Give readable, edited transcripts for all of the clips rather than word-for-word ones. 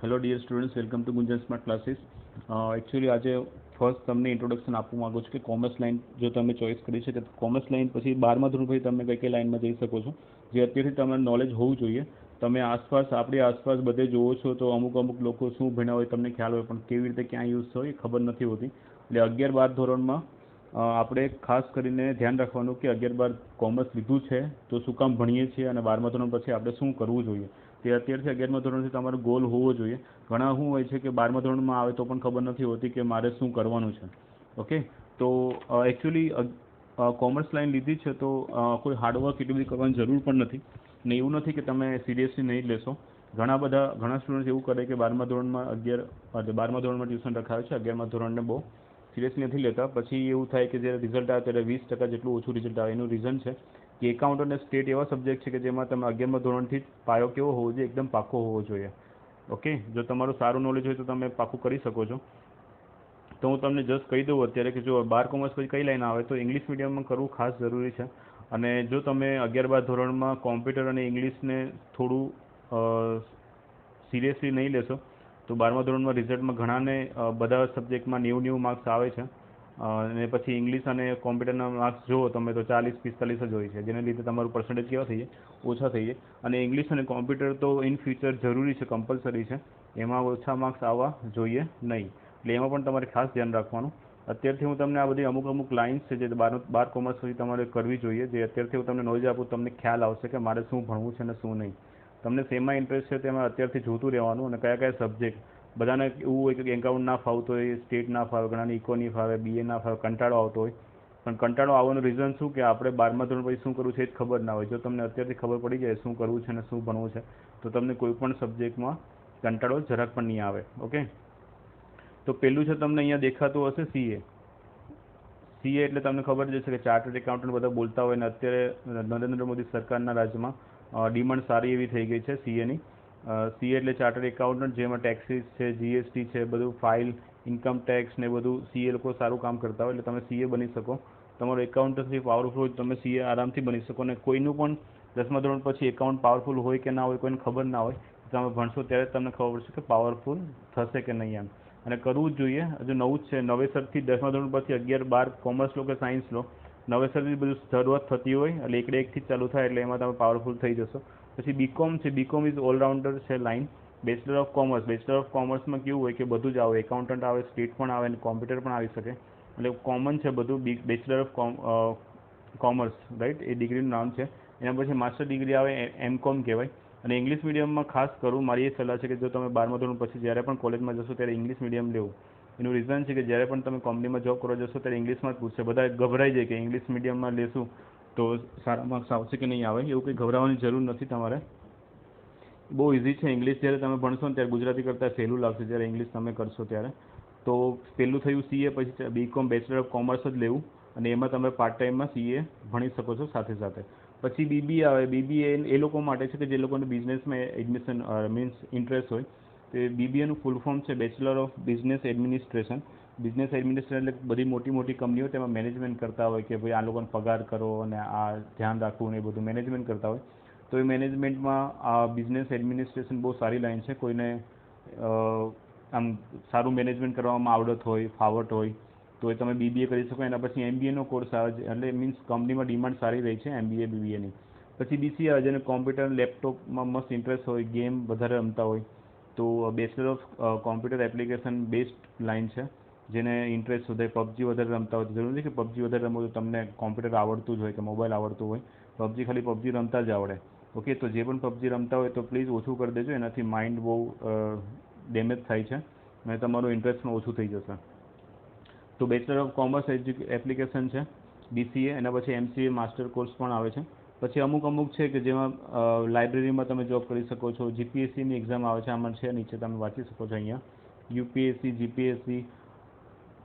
Hello dear students, welcome to Gunjan smart classes. Actually આજે first તમને introduction આપવા માગું છું કે કોમર્સ લાઇન જો તમે ચોઈસ કરી છે તો કોમર્સ લાઇન પછી 12મા ધોરણ પછી તમે કઈ કઈ લાઇનમાં જઈ શકો છો, જે અત્યારથી તમારે નોલેજ હોવું જોઈએ. તમે આસપાસ આપણી આસપાસ બધે જોવો છો તો અમુક અમુક લોકો શું ભણ્યા હોય તમને ખ્યાલ હોય, પણ કેવી રીતે ક્યાં યુઝ થયો એ ખબર નથી હોતી. એટલે 11-12 ધોરણમાં આપણે ખાસ કરીને ધ્યાન રાખવાનું કે 11-12 કોમર્સ લીધું છે તો શું કામ ભણીએ છીએ અને 12મા ધોરણ પછી આપણે શું કરવું જોઈએ તે અત્યારથી 11મા ધોરણથી તમારો ગોલ હોવો જોઈએ. ઘણા શું હોય છે કે 12મા ધોરણમાં આવે તો પણ ખબર નથી હોતી કે મારે શું કરવાનું છે. ઓકે, તો એકચ્યુઅલી કોમર્સ લાઈન લીધી છે તો કોઈ હાર્ડવર્ક એટલી બધી કરવાની જરૂર પણ નથી ને એવું નથી કે તમે સિરિયસલી નહીં લેશો. ઘણા સ્ટુડન્ટ્સ એવું કરે કે 12મા ધોરણમાં 12મા ધોરણમાં ટ્યુશન રખાવે છે, 11મા ધોરણને બહુ સિરિયસલી નથી લેતા. પછી એવું થાય કે જ્યારે રિઝલ્ટ આવે ત્યારે 20% જેટલું ઓછું રિઝલ્ટ આવે. એનું રીઝન છે કે એકાઉન્ટ અને સ્ટેટ એવા સબ્જેક્ટ છે કે જેમાં તમે 11મા ધોરણથી જ પાયો કેવો હોવો જોઈએ, એકદમ પાકો હોવો જોઈએ. ઓકે, જો તમારું સારું નોલેજ હોય તો તમે પાકું કરી શકો છો. તો હું તમને જસ્ટ કહી દઉં અત્યારે કે જો 12 કોમર્સ પછી કઈ લાઈન આવે તો ઇંગ્લિશ મીડિયમમાં કરવું ખાસ જરૂરી છે. અને જો તમે 11-12 ધોરણમાં કોમ્પ્યુટર અને ઇંગ્લિશને થોડું સિરિયસલી નહીં લેશો તો 12મા ધોરણમાં રિઝલ્ટમાં ઘણાને બધા સબ્જેક્ટમાં 90-90 માર્ક્સ આવે છે. અને પછી ઇંગ્લિશ અને કોમ્પ્યુટરના માર્ક્સ જુઓ તમે તો 40-45 જ હોય છે, જેને લીધે તમારું પર્સન્ટેજ કેવા થઈ જાય, ઓછા થઈ જાય. અને ઇંગ્લિશ અને કોમ્પ્યુટર તો ઇન ફ્યુચર જરૂરી છે, કમ્પલસરી છે, એમાં ઓછા માર્ક્સ આવવા જોઈએ નહીં. એટલે એમાં પણ તમારે ખાસ ધ્યાન રાખવાનું. અત્યારથી હું તમને આ બધી અમુક અમુક લાઇન્સ છે જે 12 કોમર્સ સુધી તમારે કરવી જોઈએ, જે અત્યારથી હું તમને નોલેજ આપું તમને ખ્યાલ આવશે કે મારે શું ભણવું છે અને શું નહીં. તમને શેમાં ઇન્ટરેસ્ટ છે તેમાં અત્યારથી જોતું રહેવાનું. અને કયા કયા સબ્જેક્ટ બધાને એવું હોય કે એકાઉન્ટ ના ફાવતો હોય, સ્ટેટ ના ફાવે, ઘણાને ઇકો નહીં ફાવે, બીએ ના ફાવે, કંટાળો આવતો હોય. પણ કંટાળો આવવાનું રીઝન શું કે આપણે 12મા ધોરણ પછી શું કરવું છે એ જ ખબર ના હોય. જો તમને અત્યારથી ખબર પડી જાય શું કરવું છે અને શું ભણવું છે તો તમને કોઈ પણ સબ્જેક્ટમાં કંટાળો જરાક પણ નહીં આવે. ઓકે, તો પહેલું છે તમને અહીંયા દેખાતું હશે સીએ. સીએ એટલે તમને ખબર જ હશે કે ચાર્ટર્ડ એકાઉન્ટન્ટ બધા બોલતા હોય ને અત્યારે નરેન્દ્ર મોદી સરકારના રાજ્યમાં ડિમાન્ડ સારી એવી થઈ ગઈ છે સીએની. સીએ એટલે ચાર્ટર્ડ એકાઉન્ટન્ટ, જેમાં ટેક્સીસ છે, જીએસટી છે, બધું ફાઇલ, ઇન્કમ ટેક્સ ને બધું સીએ લોકો સારું કામ કરતા હોય એટલે તમે સીએ બની શકો. તમારું એકાઉન્ટન્સી પાવરફુલ હોય તો તમે સીએ આરામથી બની શકો. અને કોઈનું પણ 10મા ધોરણ પછી એકાઉન્ટ પાવરફુલ હોય કે ના હોય કોઈને ખબર ના હોય, તમે ભણશો ત્યારે તમને ખબર પડશે કે પાવરફુલ થશે કે નહીં એમ. અને કરવું જ જોઈએ. હજુ નવું જ છે, નવેસરથી 10મા ધોરણ પછી 11-12 કોમર્સ લો કે સાયન્સ લો, નવેસરથી બધું શરૂઆત થતી હોય એટલે એકડે એકથી જ ચાલુ થાય એટલે એમાં તમે પાવરફુલ થઈ જશો. પછી બીકોમ છે, બીકોમ ઇઝ ઓલરાઉન્ડર છે line. Bachelor of commerce, bachelor of કોમર્સમાં કેવું હોય કે બધું જ આવે, એકાઉન્ટન્ટ આવે, સ્ટેટ પણ આવે અને કોમ્પ્યુટર પણ આવી શકે, એટલે કોમન છે બધું. બેચલર ઓફ કોમર્સ, રાઈટ, એ ડિગ્રીનું નામ છે. એના પછી માસ્ટર ડિગ્રી આવે, એમકોમ કહેવાય. અને ઇંગ્લિશ મીડિયમમાં ખાસ કરું, મારી એ સલાહ છે કે જો તમે 12મા ધોરણ પછી જ્યારે પણ કોલેજમાં જશો ત્યારે ઇંગ્લિશ મીડિયમ લેવું. એનું રીઝન છે કે જ્યારે પણ તમે કંપનીમાં જોબ કરવા જશો ત્યારે ઇંગ્લિશમાં જ પૂછશે. બધા ગભરાઈ જાય કે ઇંગ્લિશ મીડિયમમાં લેશું તો સારા માર્ક્સ આવશે કે નહીં આવે. એવું કંઈ ગભરાવાની જરૂર નથી તમારે. બહુ ઇઝી છે ઇંગ્લિશ. જ્યારે તમે ભણશો ને ત્યારે ગુજરાતી કરતાં સહેલું લાગશે જ્યારે ઇંગ્લિશ તમે કરશો ત્યારે. તો પહેલું થયું સીએ, પછી બીકોમ બેચલર ઓફ કોમર્સ જ લેવું અને એમાં તમે પાર્ટ ટાઈમમાં સીએ ભણી શકો છો સાથે સાથે. પછી બીબીએ આવે. બીબીએ એ લોકો માટે છે કે જે લોકોને બિઝનેસમાં એડમિશન મીન્સ ઇન્ટરેસ્ટ હોય. તો બીબીએનું ફૂલ ફોર્મ છે bachelor of business administration. Business administration એટલે બધી મોટી મોટી કંપનીઓ તેમાં મેનેજમેન્ટ કરતા હોય કે ભાઈ આ લોકોને પગાર કરો અને આ ધ્યાન રાખવું ને એ બધું મેનેજમેન્ટ કરતા હોય. તો એ મેનેજમેન્ટમાં આ બિઝનેસ એડમિનિસ્ટ્રેશન બહુ સારી લાઈન છે. કોઈને આમ સારું મેનેજમેન્ટ કરવામાં આવડત હોય, ફાવટ હોય તો એ તમે બીબીએ કરી શકો. એના પછી એમબીએનો કોર્સ આવે છે, એટલે મીન્સ કંપનીમાં ડિમાન્ડ સારી રહી છે એમબીએ બીબીએની. પછી બીસીએ આવે જેને કોમ્પ્યુટર લેપટોપમાં મસ્ત ઇન્ટરેસ્ટ હોય, ગેમ વધારે રમતા હોય તો bachelor of computer application best line છે. જેને ઇન્ટરેસ્ટ વધારે પબજી વધારે રમતા હોય, જરૂર નથી કે પબજી વધારે રમવું તો તમને કોમ્પ્યુટર આવડતું જ હોય કે મોબાઈલ આવડતું હોય. પબજી ખાલી પબજી રમતા જ આવડે. ઓકે, તો જે પણ પબજી રમતા હોય તો પ્લીઝ ઓછું કરી દેજો, એનાથી માઇન્ડ બહુ ડેમેજ થાય છે અને તમારું ઇન્ટરેસ્ટ પણ ઓછું થઈ જશે. તો બેચલર ઓફ કોમર્સ એપ્લિકેશન છે બીસીએ. એના પછી એમસીએ માસ્ટર કોર્સ પણ આવે છે. પછી અમુક અમુક છે કે જેમાં લાઇબ્રેરીમાં તમે જોબ કરી શકો છો. જીપીએસસીની એક્ઝામ આવે છે, આમાં છે નીચે તમે વાંચી શકો છો અહીંયા. યુપીએસસી, જીપીએસસી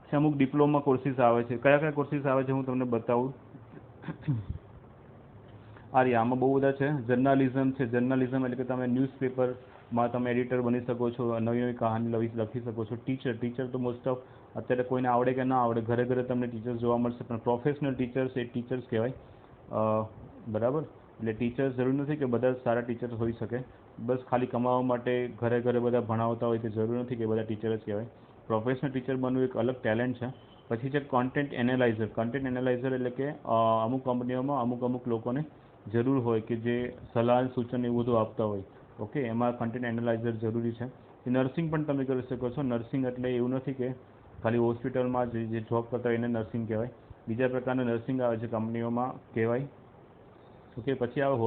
છે. અમુક ડિપ્લોમા કોર્સીસ આવે છે. કયા કયા કોર્સીસ આવે છે હું તમને બતાવું. આમાં બહુ બધા છે. જર્નાલિઝમ છે. જર્નાલિઝમ એટલે કે તમે ન્યૂઝપેપરમાં તમે એડિટર બની શકો છો, નવી નવી કહાની લખી શકો છો. ટીચર તો મોસ્ટ ઓફ અત્યારે કોઈને આવડે કે ના આવડે, ઘરે ઘરે તમને ટીચર્સ જોવા મળશે, પણ પ્રોફેશનલ ટીચર્સ એ ટીચર્સ કહેવાય. બરાબર, એટલે ટીચર્સ જરૂર નથી કે બધા સારા ટીચર્સ હોઈ શકે. બસ ખાલી કમાવા માટે ઘરે ઘરે બધા ભણાવતા હોય તે જરૂર નથી કે બધા ટીચર જ કહેવાય. પ્રોફેશનલ ટીચર બનવું એક અલગ ટેલેન્ટ છે. પછી છે કોન્ટેન્ટ એનાલાઇઝર. કોન્ટેન્ટ એનાલાઇઝર એટલે કે અમુક કંપનીઓમાં અમુક લોકોને જરૂર હોય કે જે સલાહ સૂચન એવું બધું આપતા હોય. ઓકે, એમાં કન્ટેન્ટ એનાલાઇઝર જરૂરી છે. નર્સિંગ પણ તમે કરી શકો છો. નર્સિંગ એટલે એવું નથી કે ખાલી હોસ્પિટલમાં જે જોબ કરતા હોય એને નર્સિંગ કહેવાય. બીજા પ્રકારના નર્સિંગ આવે છે કંપનીઓમાં કહેવાય. ઓકે, પછી આવે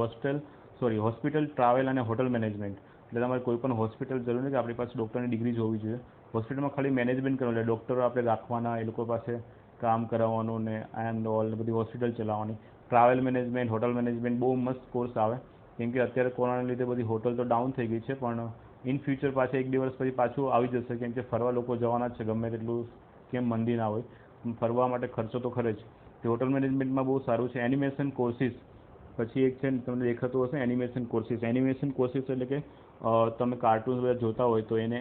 હોસ્પિટલ ટ્રાવેલ અને હોટલ મેનેજમેન્ટ. એટલે તમારે કોઈ પણ હોસ્પિટલ જરૂર નથી કે આપણી પાસે ડૉક્ટરની ડિગ્રી જ હોવી જોઈએ. હોસ્પિટલમાં ખાલી મેનેજમેન્ટ કરવાનું, એટલે ડૉક્ટરો આપણે રાખવાના, એ લોકો પાસે કામ કરાવવાનું ને એન્ડ ઓલ, બધી હોસ્પિટલ ચલાવવાની. ટ્રાવેલ મેનેજમેન્ટ, હોટલ મેનેજમેન્ટ બહુ મસ્ત કોર્સ આવે. કેમ કે અત્યારે કોરોનાના લીધે બધી હોટલ તો ડાઉન થઈ ગઈ છે, પણ ઇન ફ્યુચર પાછા 1-2 વર્ષ પછી પાછું આવી જશે. કેમ કે ફરવા લોકો જવાના જ છે, ગમે તેટલું કેમ મંદી ના હોય, ફરવા માટે ખર્ચો તો ખરે જ. તે હોટલ મેનેજમેન્ટમાં બહુ સારું છે. એનિમેશન કોર્સિસ પછી એક છે, તમને દેખાતું હશે એનિમેશન કોર્સિસ. એનિમેશન કોર્સિસ એટલે કે તમે કાર્ટૂન્સ બધા જોતા હોય તો એને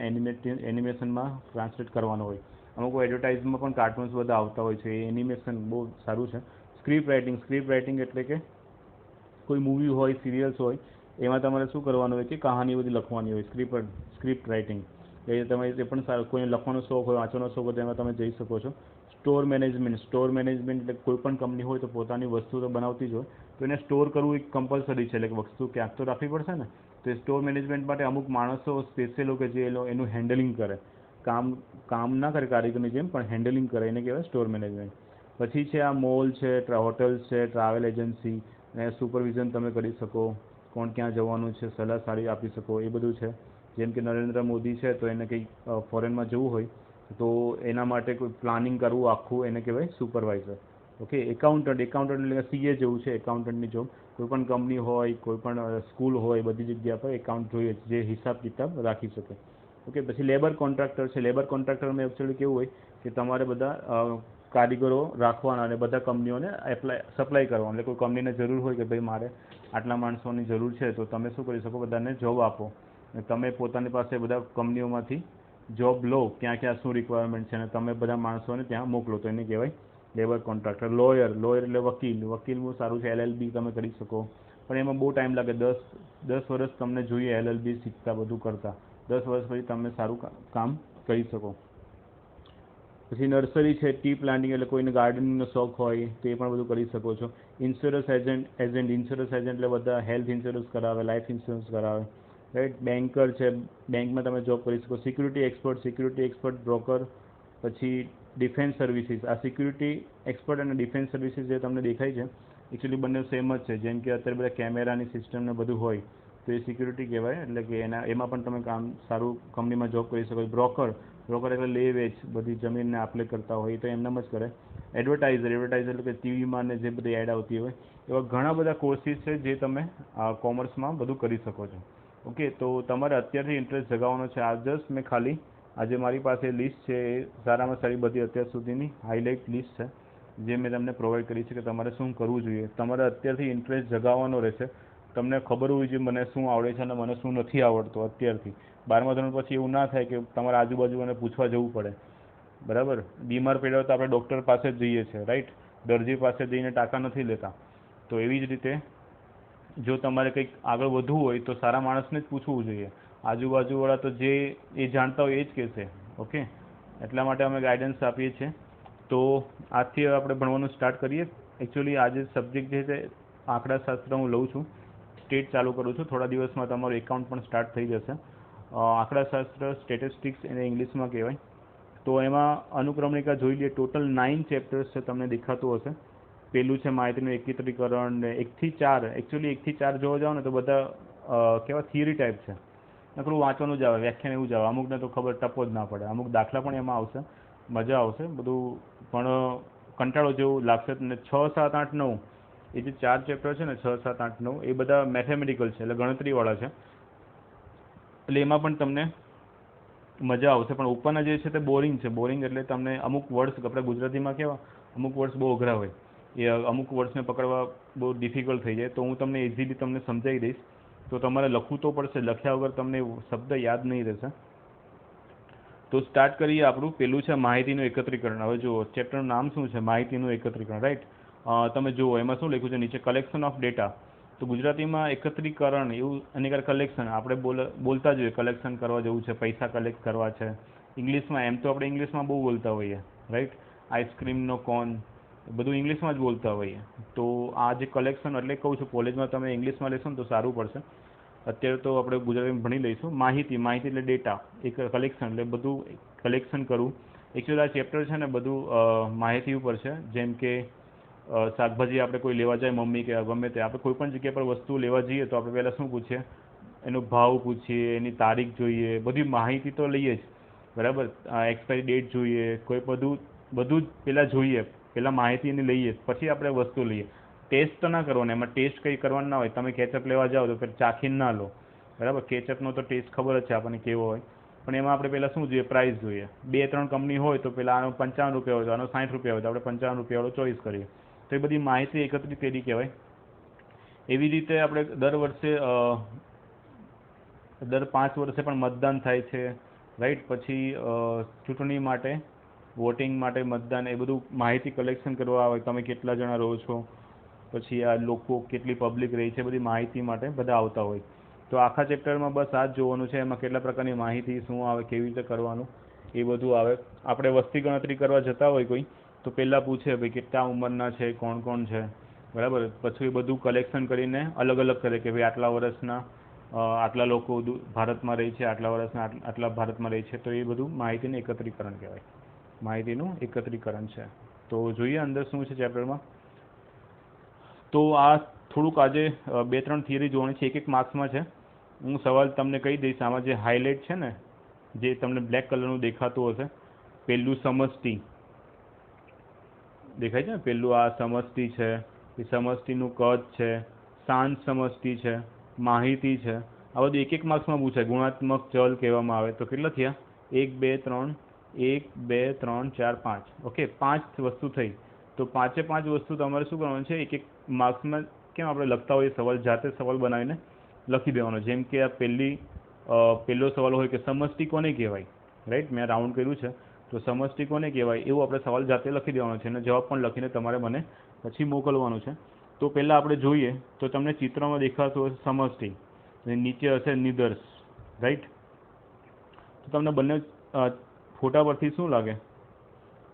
એનિમેશનમાં ટ્રાન્સલેટ કરવાનું હોય. અમુક એડવર્ટાઇઝમાં પણ કાર્ટૂન્સ બધા આવતા હોય છે, એ એનિમેશન બહુ સારું છે. સ્ક્રિપ્ટ રાઇટિંગ એટલે કે કોઈ મૂવી હોય, સિરિયલ્સ હોય, એમાં તમારે શું કરવાનું હોય કે કહાની બધી લખવાની હોય. સ્ક્રિપ્ટ રાઇટિંગ એ તમે એ પણ સારું. કોઈને લખવાનો શોખ હોય, વાંચવાનો શોખ હોય, તેમાં તમે જઈ શકો છો. સ્ટોર મેનેજમેન્ટ એટલે કોઈ પણ કંપની હોય તો પોતાની વસ્તુ તો બનાવતી જ હોય, તો એને સ્ટોર કરવું એક કમ્પલસરી છે. એટલે કે વસ્તુ ક્યાંક તો રાખવી પડશે ને, તો એ સ્ટોર મેનેજમેન્ટ માટે અમુક માણસો સ્પેશિયલ હોય કે જે એનું હેન્ડલિંગ કરે. કામ ના કરે કારીગરની જેમ, પણ હેન્ડલિંગ કરે, એને કહેવાય સ્ટોર મેનેજમેન્ટ. પછી છે આ મોલ છે, હોટલ્સ છે, ટ્રાવેલ એજન્સી ને સુપરવિઝન તમે કરી શકો. કોણ ક્યાં જવાનું છે સલાહ સારી આપી શકો, એ બધું છે. જેમ કે નરેન્દ્ર મોદી છે તો એને કંઈક ફોરેનમાં જવું હોય તો એના માટે કોઈ પ્લાનિંગ કરવું આખું, એને કહેવાય સુપરવાઇઝર. ઓકે, એકાઉન્ટન્ટ એટલે સીએ જેવું છે એકાઉન્ટન્ટની જોબ. કોઈ પણ કંપની હોય, કોઈ પણ સ્કૂલ હોય, બધી જગ્યા પર એકાઉન્ટ જોઈએ જે હિસાબ કિતાબ રાખી શકે. ઓકે, પછી લેબર કોન્ટ્રાક્ટર છે. લેબર કોન્ટ્રાક્ટરમાં એકચ્યુઅલી કેવું હોય કે તમારે બધા કારીગરો રાખવાના અને બધા કંપનીઓને સપ્લાય કરવાનું. એટલે કોઈ કંપનીને જરૂર હોય કે ભાઈ મારે આટલા માણસોની જરૂર છે, તો તમે શું કરી શકો, બધાને જોબ આપો. તમે પોતાની પાસે બધા કંપનીઓમાંથી જોબ લો, ક્યાં ક્યાં શું રિક્વાયરમેન્ટ છે, અને તમે બધા માણસોને ત્યાં મોકલો, તો એને કહેવાય લેબર કોન્ટ્રાક્ટર. લોયર એટલે વકીલ બહુ સારું છે. LLB તમે કરી શકો, પણ એમાં બહુ ટાઈમ લાગે. 10 વર્ષ તમને જોઈએ LLB શીખતા, બધું કરતા. 10 વર્ષ પછી તમે સારું કામ કરી શકો. પછી નર્સરી છે, ટી પ્લાન્ટિંગ એટલે કોઈને ગાર્ડનિંગનો શોખ હોય તો એ પણ બધું કરી શકો છો. ઇન્સ્યોરન્સ એજન્ટ એટલે બધા હેલ્થ ઇન્સ્યોરન્સ કરાવે, લાઈફ ઇન્સ્યોરન્સ કરાવે, રાઈટ. બેન્કર છે, બેંકમાં તમે જોબ કરી શકો. Security expert broker. પછી ડિફેન્સ સર્વિસીસ. આ સિક્યુરિટી એક્સપર્ટ અને ડિફેન્સ સર્વિસીસ જે તમને દેખાય છે એકચ્યુઅલી બંને સેમ જ છે. જેમ કે અત્યારે બધા કેમેરાની સિસ્ટમ ને બધું હોય તો એ સિક્યુરિટી કહેવાય. એટલે કે એમાં પણ તમે કામ સારું કંપનીમાં જોબ કરી શકો. બ્રોકર એટલે લે વેચ, બધી જમીનને આપલે કરતા હોય તો એમનામ જ કરે. એડવર્ટાઇઝર એટલે કે ટીવીમાં ને જે બધી એડ આવતી હોય, એવા ઘણા બધા કોર્સિસ છે જે તમે કોમર્સમાં બધું કરી શકો છો. ઓકે, તો તમારે અત્યારથી ઇન્ટરેસ્ટ જગાવવાનો છે. આ જસ્ટ મેં ખાલી આજે મારી પાસે લિસ્ટ છે, એ સારામાં સારી બધી અત્યાર સુધીની હાઇલાઇટ લિસ્ટ છે જે મેં તમને પ્રોવાઈડ કરી છે કે તમારે શું કરવું જોઈએ. તમારે અત્યારથી ઇન્ટરેસ્ટ જગાવવાનો રહેશે. તમને ખબર હોવી જોઈએ મને શું આવડે છે અને મને શું નથી આવડતું અત્યારથી. 12મા ધોરણ પછી એવું ના થાય કે તમારે આજુબાજુને પૂછવા જવું પડે. બરાબર, બીમાર પડ્યા હોય તો આપણે ડૉક્ટર પાસે જ જઈએ છીએ, રાઈટ. દરજી પાસે જઈને ટાંકા નથી લેતા. તો એવી જ રીતે જો તમારે કંઈક આગળ વધવું હોય તો સારા માણસને જ પૂછવું જોઈએ. આજુબાજુવાળા તો જે એ જાણતા હોય એ જ કહેશે. ઓકે, એટલા માટે અમે ગાઈડન્સ આપીએ છીએ. તો આજથી આપણે ભણવાનું સ્ટાર્ટ કરીએ. એકચ્યુઅલી આજે સબ્જેક્ટ જે છે આંકડાશાસ્ત્ર હું લઉં છું, સ્ટેટ ચાલુ કરું છું. થોડા દિવસમાં તમારું એકાઉન્ટ પણ સ્ટાર્ટ થઈ જશે. આંકડાશાસ્ત્ર, સ્ટેટિસ્ટિક્સ એને ઇંગ્લિશમાં કહેવાય. તો એમાં અનુક્રમણિકા જોઈ લઈએ. ટોટલ 9 ચેપ્ટર્સ છે, તમને દેખાતું હશે. પેલું છે માહિતીનું એકત્રીકરણ ને 1 થી 4. એકચ્યુઅલી 1 થી 4 જોવા જાઓ ને તો બધા કેવા થિયરી ટાઈપ છે. નકરું વાંચવાનું જ આવે, વ્યાખ્યાન એવું જ આવે. અમુકને તો ખબર ટપો જ ના પડે. અમુક દાખલા પણ એમાં આવશે, મજા આવશે બધું, પણ કંટાળો જેવું લાગશે. ને 6, 7, 8, 9 એ જે 4 ચેપ્ટર છે ને, 6, 7, 8, 9 એ બધા મેથેમેટિકલ છે, એટલે ગણતરીવાળા છે. એટલે એમાં પણ તમને મજા આવશે. પણ ઉપરના જે છે તે બોરિંગ છે. બોરિંગ એટલે તમને અમુક વર્ડ્સ, આપણે ગુજરાતીમાં કેવા અમુક વર્ડ્સ બહુ અઘરા હોય, એ અમુક વર્ડ્સને પકડવા બહુ ડિફિકલ્ટ થઈ જાય. તો હું તમને ઇઝીલી તમને સમજાવી દઈશ. તો તમારે લખવું તો પડશે, લખ્યા વગર તમને શબ્દ યાદ નહીં રહેશે. તો સ્ટાર્ટ કરીએ. આપણું પેલું છે માહિતીનું એકત્રીકરણ. હવે જુઓ, ચેપ્ટરનું નામ શું છે? માહિતીનું એકત્રીકરણ, રાઈટ. તમે જુઓ એમાં શું લખ્યું છે નીચે, કલેક્શન ઓફ ડેટા. તો ગુજરાતીમાં એકત્રીકરણ એવું અને કલેક્શન આપણે બોલતા જ હોઈએ, કલેક્શન કરવા જવું છે, પૈસા કલેક્ટ કરવા છે. ઇંગ્લિશમાં એમ તો આપણે ઇંગ્લિશમાં બહુ બોલતા હોઈએ, રાઈટ. આઈસ્ક્રીમનો કોન બધું ઇંગ્લિશમાં જ બોલતા હોઈએ. તો આ જે કલેક્શન એટલે કહું છું કોલેજમાં તમે ઇંગ્લિશમાં લેશો ને તો સારું પડશે. અત્યારે તો આપણે ગુજરાતીમાં ભણી લઈશું. માહિતી એટલે ડેટા, એક કલેક્શન એટલે બધું કલેક્શન કરવું. એકચ્યુઅલી આ ચેપ્ટર છે ને બધું માહિતી ઉપર છે. જેમ કે શાકભાજી આપણે કોઈ લેવા જાય, મમ્મી કે ગમે તે આપણે કોઈ પણ જગ્યા પર વસ્તુ લેવા જઈએ તો આપણે પહેલાં શું પૂછીએ? એનો ભાવ પૂછીએ, એની તારીખ જોઈએ, બધી માહિતી તો લઈએ જ, બરાબર. એક્સપાયરી ડેટ જોઈએ, કોઈ બધું જ પહેલાં જોઈએ, પહેલાં માહિતી એની લઈએ પછી આપણે વસ્તુ લઈએ. ટેસ્ટ તો ના કરવાનો, એમાં ટેસ્ટ કંઈ કરવાનું ના હોય. તમે કેચઅપ લેવા જાઓ તો પછી ચાખીને ના લો, બરાબર. કેચઅપનો તો ટેસ્ટ ખબર જ છે આપણને કેવો હોય, પણ એમાં આપણે પહેલાં શું જોઈએ? પ્રાઇસ જોઈએ. 2-3 કંપની હોય તો પહેલાં આનો 55 રૂપિયા હોય તો આનો 60 રૂપિયા હોય તો આપણે 55 રૂપિયાવાળો ચોઈસ કરીએ. તો એ બધી માહિતી એકત્રિત કરી કહેવાય. એવી રીતે આપણે દર 5 વર્ષે પણ મતદાન થાય છે, રાઈટ. પછી ચૂંટણી માટે, વોટિંગ માટે મતદાન, એ બધું માહિતી કલેક્શન કરવા આવે. તમે કેટલા જણા રહો છો, પછી આ લોકો કેટલી પબ્લિક રહી છે, બધી માહિતી માટે બધા આવતા હોય. તો આખા ચેપ્ટરમાં બસ આ જ જોવાનું છે. એમાં કેટલા પ્રકારની માહિતી શું આવે, કેવી રીતે કરવાનું એ બધું આવે. આપણે વસ્તી ગણતરી કરવા જતા હોય કોઈ તો પહેલાં પૂછે ભાઈ કેટલા ઉંમરના છે, કોણ કોણ છે, બરાબર. પછી એ બધું કલેક્શન કરીને અલગ અલગ કરે કે ભાઈ આટલા વર્ષના આટલા લોકો ભારતમાં રહી છે, આટલા વર્ષના આટલા ભારતમાં રહી છે. તો એ બધું માહિતીનું એકત્રીકરણ કહેવાય. માહિતીનું એકત્રીકરણ છે. તો જોઈએ અંદર શું છે ચેપ્ટરમાં. તો આ થોડુંક આજે 2-3 થિયરી જોવાની છે, એક માર્ક્સમાં છે. હું સવાલ તમને કહી દઈશ. આમાં જે હાઇલાઇટ છે ને, જે તમને બ્લેક કલરનું દેખાતું હશે, પહેલું સમષ્ટિ દેખાય છે ને, પહેલું આ સમષ્ટિ છે. એ સમષ્ટિનું કદ છે, શાંત સમષ્ટિ છે, માહિતી છે. આ બધું એક માર્ક્સમાં પૂછાય. ગુણાત્મક ચલ કહેવામાં આવે. તો કેટલા થયા? 1 2 3 1 2 3 4 5. ઓકે, 5 વસ્તુ થઈ. તો 5 વસ્તુ તમારે શું કરવાનું છે? એક માર્ક્સમાં કેમ આપણે લખતા હોઈએ સવાલ, જાતે સવાલ બનાવીને લખી દેવાનો. જેમ કે આ પહેલો સવાલ હોય કે સમષ્ટિ કોને કહેવાય, રાઈટ. મેં રાઉન્ડ કર્યું છે તો સમષ્ટિ કોને કહેવાય એવું આપણે સવાલ જાતે લખી દેવાનો છે અને જવાબ પણ લખીને તમારે મને પછી મોકલવાનું છે. તો પહેલાં આપણે જોઈએ તો તમને ચિત્રમાં દેખાતું હશે સમષ્ટિ, નીચે હશે નિદર્શ, રાઈટ. તો તમને બંને ફોટા પરથી શું લાગે?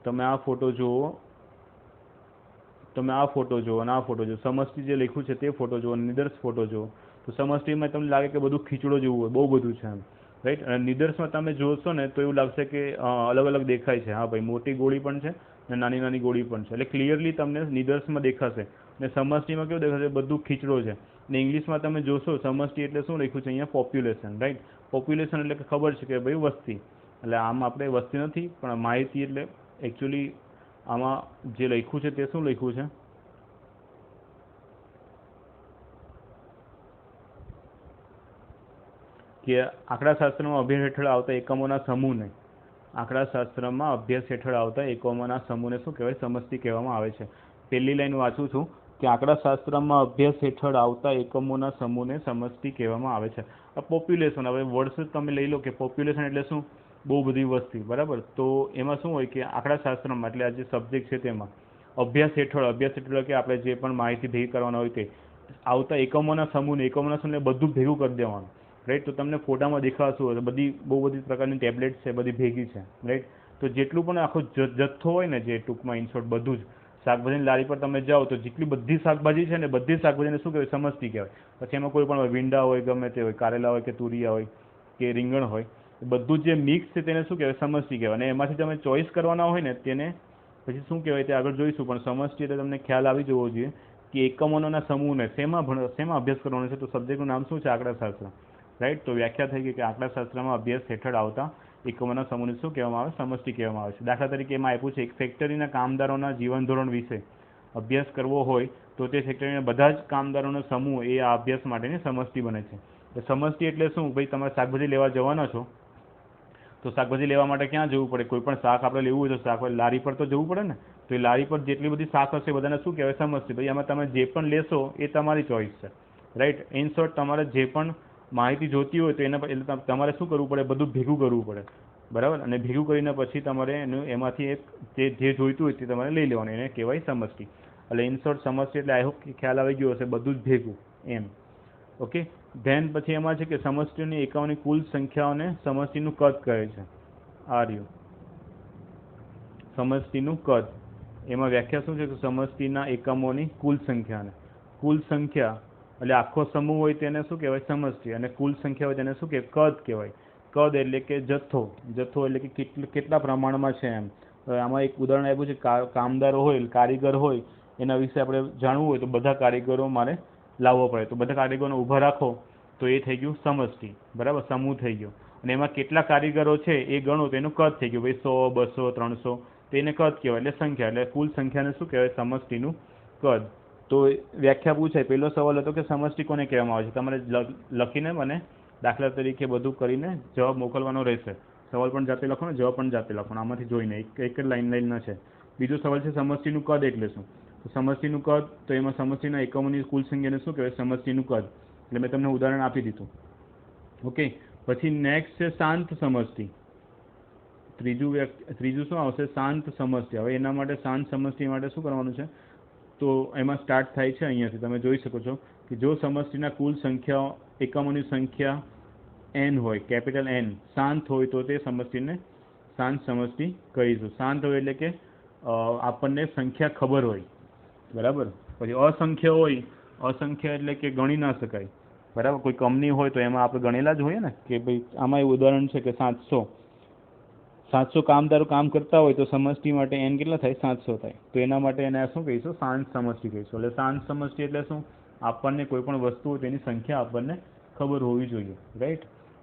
તમે આ ફોટો જુઓ, તમે આ ફોટો જુઓ અને આ ફોટો જુઓ. સમષ્ટિ જે લખ્યું છે તે ફોટો જુઓ, નિદર્શ ફોટો જુઓ. તો સમષ્ટિમાં તમને લાગે કે બધું ખીચડો જેવું હોય, બહુ બધું છે એમ, રાઈટ. અને નિદર્શમાં તમે જોશો ને તો એવું લાગશે કે અલગ અલગ દેખાય છે. હા ભાઈ, મોટી ગોળી પણ છે અને નાની નાની ગોળી પણ છે. એટલે ક્લિયરલી તમને નિદર્શમાં દેખાશે. અને સમષ્ટિમાં કેવું દેખાશે? બધું ખીચડો છે. અને ઇંગ્લિશમાં તમે જોશો સમષ્ટિ એટલે શું લખ્યું છે અહીંયા? Population, right. પોપ્યુલેશન એટલે કે ખબર છે કે ભાઈ વસ્તી. એટલે આમ આપણે વસ્તી નથી પણ માહિતી. એટલે એકચ્યુઅલી આમાં જે લખ્યું છે તે શું લખ્યું છે? કે આંકડાશાસ્ત્રમાં અભ્યાસ હેઠળ આવતા એકમોના સમૂહને, આંકડાશાસ્ત્રમાં અભ્યાસ હેઠળ આવતા એકમોના સમૂહને શું કહેવાય? સમષ્ટિ કહેવામાં આવે છે. પહેલી લાઈન વાંચું છું કે આંકડાશાસ્ત્રમાં અભ્યાસ હેઠળ આવતા એકમોના સમૂહને સમષ્ટિ કહેવામાં આવે છે. આ પોપ્યુલેશન, હવે વર્ડ્સ તમે લઈ લો કે પોપ્યુલેશન એટલે શું? બહુ બધી વસ્તી, બરાબર. તો એમાં શું હોય કે આંકડાશાસ્ત્રમાં એટલે આ જે સબ્જેક્ટ છે તેમાં અભ્યાસ હેઠળ કે આપણે જે પણ માહિતી ભેગી કરવાના હોય તે આવતા એકમોના સમૂહને બધું ભેગું કરી દેવાનું, રાઈટ. તો તમને ફોટામાં દેખાતું હશે બહુ બધી પ્રકારની ટેબ્લેટ્સ છે, બધી ભેગી છે, રાઈટ. તો જેટલું પણ આખો જથ્થો હોય ને, જે ટૂંકમાં ઇનશોર્ટ બધું જ શાકભાજીની લારી પર તમે જાઓ તો જેટલી બધી શાકભાજી છે ને, બધી શાકભાજીને શું કહેવાય? સમષ્ટિ કહેવાય. પછી એમાં કોઈ પણ ભીંડા હોય, ગમે તે હોય, કારેલા હોય કે તુરિયા હોય કે રીંગણ હોય, બધું જે મિક્સ છે તેને શું કહેવાય? સમષ્ટિ કહેવાય. અને એમાંથી તમે ચોઈસ કરવાના હોય ને તેને પછી શું કહેવાય તે આગળ જોઈશું. પણ સમષ્ટિ એટલે તમને ખ્યાલ આવી જવો જોઈએ કે એકમોના સમૂહને શેમાં અભ્યાસ કરવાનો છે. તો સબ્જેક્ટનું નામ શું છે? આંકડાશાસ્ત્ર, રાઈટ. તો વ્યાખ્યા થઈ ગઈ કે આંકડાશાસ્ત્રમાં અભ્યાસ હેઠળ આવતા એકમોના સમૂહને શું કહેવામાં આવે? સમષ્ટિ કહેવામાં આવે છે. દાખલા તરીકે એમાં આપ્યું છે એક ફેક્ટરીના કામદારોના જીવન ધોરણ વિશે અભ્યાસ કરવો હોય તો તે ફેક્ટરીના બધા જ કામદારોનો સમૂહ એ આ અભ્યાસ માટેની સમષ્ટિ બને છે. સમષ્ટિ એટલે શું? ભાઈ તમારે શાકભાજી લેવા જવાના છો તો શાકભાજી લેવા માટે ક્યાં જવું પડે? કોઈ પણ શાક આપણે લેવું હોય તો શાકભાજી લારી પર તો જવું પડે ને. તો એ લારી પર જેટલી બધી શાક હશે બધાને શું કહેવાય? સમષ્ટિ. ભાઈ એમાં તમે જે પણ લેશો એ તમારી ચોઈસ છે, રાઈટ. ઇન શોર્ટ તમારે જે પણ માહિતી જોતી હોય તો એટલે તમારે શું કરવું પડે? બધું ભેગું કરવું પડે, બરાબર. અને ભેગું કરીને પછી તમારે એમાંથી એક જે જોઈતું હોય તે તમારે લઈ લેવાનું, એને કહેવાય સમષ્ટિ. એટલે ઇન શોર્ટ સમષ્ટિ એટલે આઈ હોપ ખ્યાલ આવી ગયો હશે, બધું જ ભેગું, એમ. ઓકે. ધેન પછી એમાં છે કે સમષ્ટિની એકમોની કુલ સંખ્યાઓને સમષ્ટિનું કદ કહે છે. આ રહ્યું સમષ્ટિનું કદ. એમાં વ્યાખ્યા શું છે કે સમષ્ટિના એકમોની કુલ સંખ્યાને, કુલ સંખ્યા એટલે આખો સમૂહ હોય તેને શું કહેવાય? સમષ્ટિ. અને કુલ સંખ્યા હોય તેને શું કહેવાય? કદ કહેવાય. કદ એટલે કે જથ્થો. જથ્થો એટલે કે કેટલા પ્રમાણમાં છે એમ. આમાં એક ઉદાહરણ આપ્યું છે, કામદારો હોય, કારીગર હોય, એના વિશે આપણે જાણવું હોય તો બધા કારીગરો મારે લાવવો પડે. તો બધા કારીગરોને ઊભા રાખો તો એ થઈ ગયું સમષ્ટિ, બરાબર, સમૂહ થઈ ગયો. અને એમાં કેટલા કારીગરો છે એ ગણો તો એનું કદ થઈ ગયું. ભાઈ 100, 200, 300, તો એને કદ કહેવાય, એટલે સંખ્યા. એટલે કુલ સંખ્યાને શું કહેવાય? સમષ્ટિનું કદ. તો વ્યાખ્યા પૂછાય. પહેલો સવાલ હતો કે સમષ્ટિ કોને કહેવામાં આવે છે? તમારે લખીને મને દાખલા તરીકે બધું કરીને જવાબ મોકલવાનો રહેશે. સવાલ પણ જાતે લખો ને જવાબ પણ જાતે લખો. આમાંથી જોઈને એક જ લાઈન છે. બીજો સવાલ છે સમષ્ટિનું કદ એટલે શું? તો સમષ્ટિનું કદ, તો એમાં સમષ્ટિના એકમોની કુલ સંખ્યાને શું કહેવાય? સમષ્ટિનું કદ. એટલે મેં તમને ઉદાહરણ આપી દીધું. ઓકે. પછી નેક્સ્ટ છે શાંત સમષ્ટિ. ત્રીજું શું આવશે? શાંત સમષ્ટિ. હવે એના માટે શાંત સમષ્ટિ માટે શું કરવાનું છે? તો એમાં સ્ટાર્ટ થાય છે અહીંયાથી. તમે જોઈ શકો છો કે જો સમષ્ટિના કુલ સંખ્યા એકમોની સંખ્યા n હોય, કેપિટલ N, શાંત હોય તો તે સમષ્ટિને શાંત સમષ્ટિ કહીશું. શાંત હોય એટલે કે આપણને સંખ્યા ખબર હોય, બરાબર. પછી અસંખ્ય હોય, અસંખ્ય એટલે કે ગણી ના શકાય, બરાબર. કોઈ કંપની હોય તો એમાં આપણે ગણેલા જ હોઈએ ને, કે ભાઈ આમાં એવું ઉદાહરણ છે કે 700 કામદારો કામ કરતા હોય તો સમષ્ટિ માટે n કેટલા થાય? 700 થાય. તો એના માટે એને શું કહીશું? શાંત સમષ્ટિ કહીશું. એટલે શાંત સમષ્ટિ એટલે શું? આપણને કોઈ પણ વસ્તુ હોય તેની સંખ્યા આપણને ખબર હોવી જોઈએ, રાઈટ.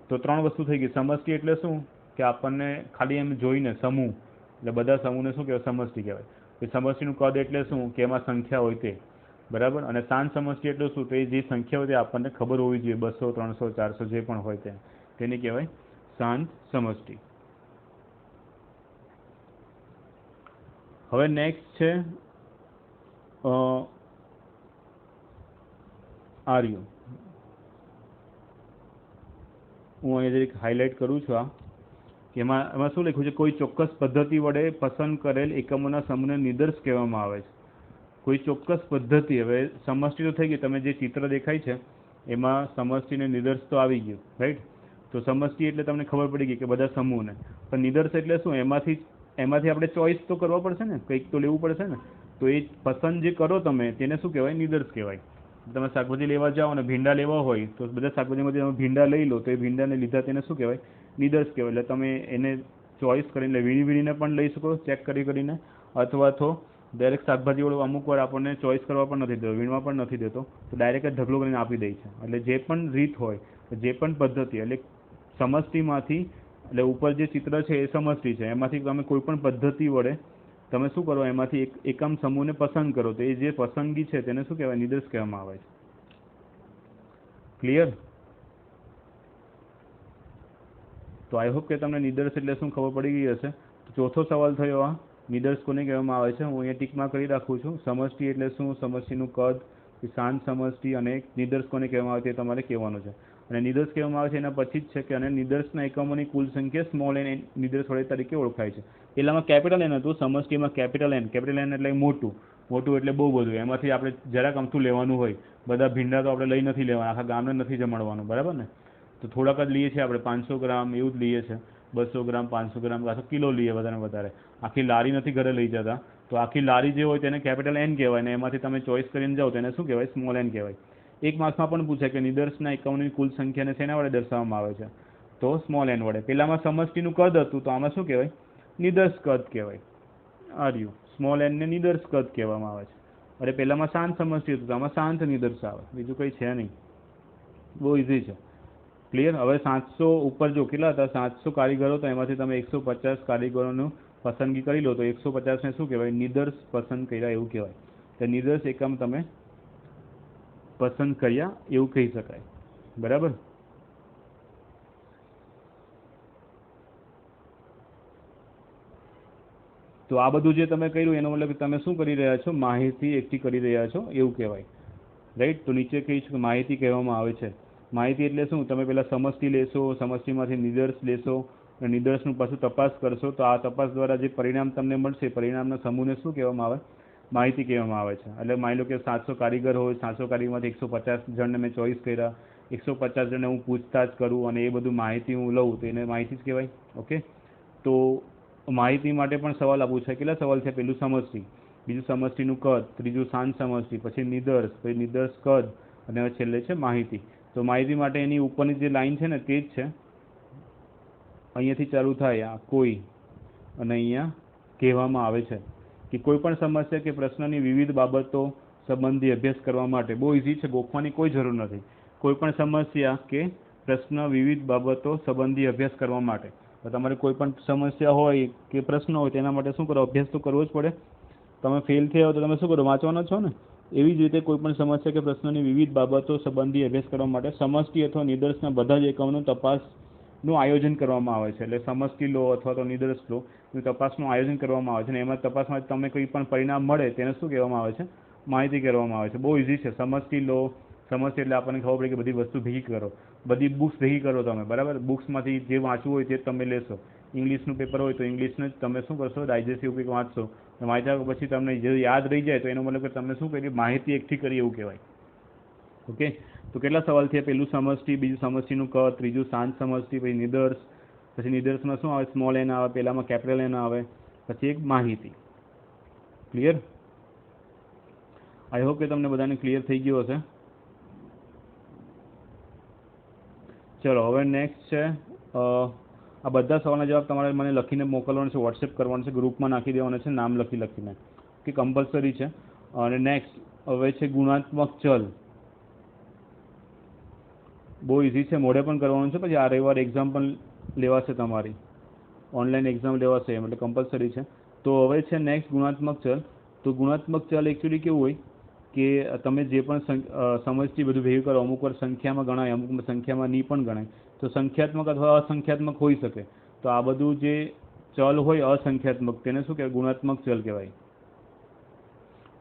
તો 3 વસ્તુ થઈ ગઈ. સમષ્ટિ એટલે શું? કે આપણને ખાલી એમ જોઈને સમૂહ, એટલે બધા સમૂહને શું કહેવાય? સમષ્ટિ કહેવાય. એ સમષ્ટિનું કદ એટલે શું? કે એમાં સંખ્યા હોય તે, બરાબર. અને શાંત સમષ્ટિ એટલે શું? તો એ જે સંખ્યા હોય તે આપણને ખબર હોવી જોઈએ, 200, 300, 400 જે પણ હોય તેને કહેવાય શાંત સમષ્ટિ. હવે નેક્સ્ટ છે આર્યુ. હું અહીંયા જરીક હાઇલાઇટ કરું છું કે એમાં શું લખ્યું છે? કોઈ ચોક્કસ પદ્ધતિ વડે પસંદ કરેલ એકમોના સમૂહને નિદર્શ કહેવામાં આવે છે. કોઈ ચોક્કસ પદ્ધતિ. હવે સમષ્ટિ તો થઈ ગઈ, તમે જે ચિત્ર દેખાય છે એમાં સમષ્ટિને નિદર્શ તો આવી ગયું, રાઈટ. તો સમષ્ટિ એટલે તમને ખબર પડી ગઈ કે બધા સમૂહને. પણ નિદર્શ એટલે શું? એમાંથી આપણે ચોઈસ તો કરવા પડશે ને, કંઈક તો લેવું પડશે ને. તો એ પસંદ જે કરો તમે તેને શું કહેવાય? નિદર્શ કહેવાય. તમે શાકભાજી લેવા જાઓ અને ભીંડા લેવા હોય તો બધા શાકભાજીમાંથી તમે ભીંડા લઈ લો તો એ ભીંડાને લીધા તેને શું કહેવાય? નિદર્શ કહેવાય. એટલે તમે એને ચોઈસ કરીને વીણીને પણ લઈ શકો, ચેક કરીને, અથવા તો ડાયરેક્ટ શાકભાજીવાળો અમુક વાર આપણને ચોઈસ કરવા પણ નથી દેતો, વીણવા પણ નથી દેતો, તો ડાયરેક્ટ જ ઢગલો કરીને આપી દે છે. એટલે જે પણ રીત હોય, જે પણ પદ્ધતિ, એટલે સમષ્ટિમાંથી, એટલે ઉપર જે ચિત્ર છે એ સમષ્ટિ છે, એમાંથી તમે કોઈ પણ પદ્ધતિ વડે તમે શું કરો? એમાંથી એકમ સમૂહને પસંદ કરો તો એ જે પસંદગી છે તેને શું કહેવાય? નિદર્શ કહેવામાં આવે છે. ક્લિયર? તો આઈ હોપ કે તમને નિદર્શ એટલે શું ખબર પડી ગઈ હશે. ચોથો સવાલ થયો આ, નિદર્શ કોને કહેવામાં આવે છે? હું અહીંયા ટીકમાં કરી રાખું છું. સમષ્ટિ એટલે શું? સમષ્ટિનું કદ, શાંત સમષ્ટિ, અને નિદર્શ કોને કહેવામાં આવે છે તમારે કહેવાનું છે. અને નિદર્શ કહેવામાં આવે છે એના પછી જ છે કે અને નિદર્શના એકમોની કુલ સંખ્યા સ્મોલ n નિદર્શ વડે તરીકે ઓળખાય છે. પહેલામાં કેપિટલ n હતું, સમષ્ટિમાં કેપિટલ N. કેપિટલ N એટલે મોટું, મોટું એટલે બહુ બધું. એમાંથી આપણે જરાક અમથું લેવાનું હોય. બધા ભીંડા તો આપણે લઈ નથી લેવાના, આખા ગામને નથી જમાડવાનું, બરાબર ને. તો થોડાક જ લઈએ છીએ આપણે, 500 ગ્રામ એવું જ લઈએ છીએ, 200 ગ્રામ, 500 ગ્રામ, કાં તો કિલો લઈએ વધારે વધારે. આખી લારી નથી ઘરે લઈ જતા. તો આખી લારી જે હોય તેને કેપિટલ N કહેવાય, ને એમાંથી તમે ચોઈસ કરીને જાઓ તેને શું કહેવાય? સ્મોલ n કહેવાય. એક માર્ક્સમાં પણ પૂછે કે નિદર્શના એકમોની કુલ સંખ્યાને શેના વડે દર્શાવવામાં આવે છે? તો સ્મોલ n વડે. પહેલામાં સમષ્ટિનું કદ હતું તો આમાં શું કહેવાય? નિદર્શ કદ કહેવાય. આર્યુ સ્મોલ n ને નિદર્શ કદ કહેવામાં આવે છે. અરે પહેલામાં શાંત સમષ્ટિ હતું તો આમાં શાંત નિદર્શ આવે, બીજું કંઈ છે નહીં. બહુ ઇઝી છે. ક્લિયર? હવે 700 ઉપર જો કેટલા હતા? 700 કારીગરો, તો એમાંથી તમે 150 કારીગરોનું પસંદગી કરી લો તો 150ને શું કહેવાય? નિદર્શ પસંદ કર્યા એવું કહેવાય. તો નિદર્શ એકમ તમે પસંદ કર્યા એવું કહી શકાય, બરાબર. તો આ બધું જે તમે કર્યું એનો મતલબ તમે શું કરી રહ્યા છો? માહિતી એકઠી કરી રહ્યા છો એવું કહેવાય, રાઈટ. તો નીચે કહી છે કે માહિતી કહેવામાં આવે છે. માહિતી એટલે શું? તમે પહેલાં સમષ્ટિ લેશો, સમષ્ટિમાંથી નિદર્શ લેશો, નિદર્શનું પાછું તપાસ કરશો, તો આ તપાસ દ્વારા જે પરિણામ તમને મળશે, પરિણામના સમૂહને શું કહેવામાં આવે? માહિતી કહેવામાં આવે છે. એટલે માની લો કે 700 કારીગર હોય, 700 કારીગરમાંથી 150 જણને મેં ચોઈસ કર્યા, 150 જણને હું પૂછતાછ કરું અને એ બધું માહિતી હું લઉં તો એને માહિતી જ કહેવાય. ઓકે, તો માહિતી માટે પણ સવાલ આ પૂછાય. કેટલા સવાલ છે? પહેલું સમષ્ટિ, બીજું સમષ્ટિનું કદ, ત્રીજું સાંજ સમષ્ટિ, પછી નિદર્શ, પછી નિદર્શ કદ અને હવે છેલ્લે છે માહિતી. તો માહિતી માટે એની ઉપરની જે લાઈન છે ને તે જ છે, અહીંયાથી ચાલુ થાય આ કોઈ અને અહીંયા કહેવામાં આવે છે કે કોઈ પણ સમસ્યા કે પ્રશ્નની વિવિધ બાબતો સંબંધી અભ્યાસ કરવા માટે. બહુ ઇઝી છે, ગોખવાની કોઈ જરૂર નથી. કોઈ પણ સમસ્યા કે પ્રશ્ન વિવિધ બાબતો સંબંધી અભ્યાસ કરવા માટે. તો તમારે કોઈ પણ સમસ્યા હોય કે પ્રશ્ન હોય તેના માટે શું કરો? અભ્યાસ તો કરવો જ પડે. તમે ફેલ થયા હો તો તમે શું કરો? વાંચવાના છો ને. એવી જ રીતે કોઈ પણ સમસ્યા કે પ્રશ્નની વિવિધ બાબતો સંબંધી અભ્યાસ કરવા માટે સમષ્ટિ અથવા નિદર્શના બધા જ એકમોનું તપાસનું આયોજન કરવામાં આવે છે. એટલે સમષ્ટિ લો અથવા તો નિદર્શ લો, તપાસનું આયોજન કરવામાં આવે છે અને એમાં તપાસમાં તમને કોઈ પણ પરિણામ મળે તેને શું કહેવામાં આવે છે? માહિતી કરવામાં આવે છે. બહુ ઇઝી છે. સમષ્ટિ લો, સમષ્ટિ એટલે આપણને ખબર પડે કે બધી વસ્તુ ભેગી કરો, બધી બુક્સ ભેગી કરો તમે, બરાબર. બુક્સમાંથી જે વાંચવું હોય તે જ તમે લેશો. ઇંગ્લિશનું પેપર હોય તો ઇંગ્લિશને જ તમે શું કરશો? ડાયજેસ્ટિવ કંઈક વાંચશો. વાંચ્યા પછી તમને જે યાદ રહી જાય તો એનો મતલબ કે તમને શું કરી? માહિતી એકઠી કરી એવું કહેવાય. ઓકે, તો કેટલા સવાલ થયા? પહેલું સમષ્ટિ, બીજું સમષ્ટિનું કદ, ત્રીજું સાંજ સમષ્ટિ, પછી નિદર્શ, પછી નિદર્શમાં શું આવે? સ્મોલ એન આવે, પહેલામાં કેપિટલ એન આવે, પછી એક માહિતી. ક્લિયર? આઈ હોપ કે તમને બધાને ક્લિયર થઈ ગયું હશે. ચલો હવે નેક્સ્ટ છે, આ બધા સવાલના જવાબ તમારે મને લખીને મોકલવાનો છે, વોટ્સએપ કરવાનો છે, ગ્રુપમાં નાખી દેવાનો છે, નામ લખીને, કે કમ્પલસરી છે. અને નેક્સ્ટ હવે છે ગુણાત્મક ચલ. બહુ ઇઝી છે, મોઢે પણ કરવાનું છે. પછી આ રવિવારે એક્ઝામ પણ લેવાશે, તમારી ઓનલાઈન એક્ઝામ લેવાશે, એટલે કમ્પલસરી છે. તો હવે છે નેક્સ્ટ ગુણાત્મક ચલ. તો ગુણાત્મક ચલ એકચ્યુઅલી કેવું હોય કે તમે જે પણ સમજથી બધું ભેગું કરો, અમુક વાર સંખ્યામાં ગણાય, અમુક સંખ્યામાં નહીં પણ ગણાય. તો સંખ્યાત્મક અથવા અસંખ્યાત્મક હોઈ શકે. તો આ બધું જે ચલ હોય અસંખ્યાત્મક તેને શું કહેવાય? ગુણાત્મક ચલ કહેવાય.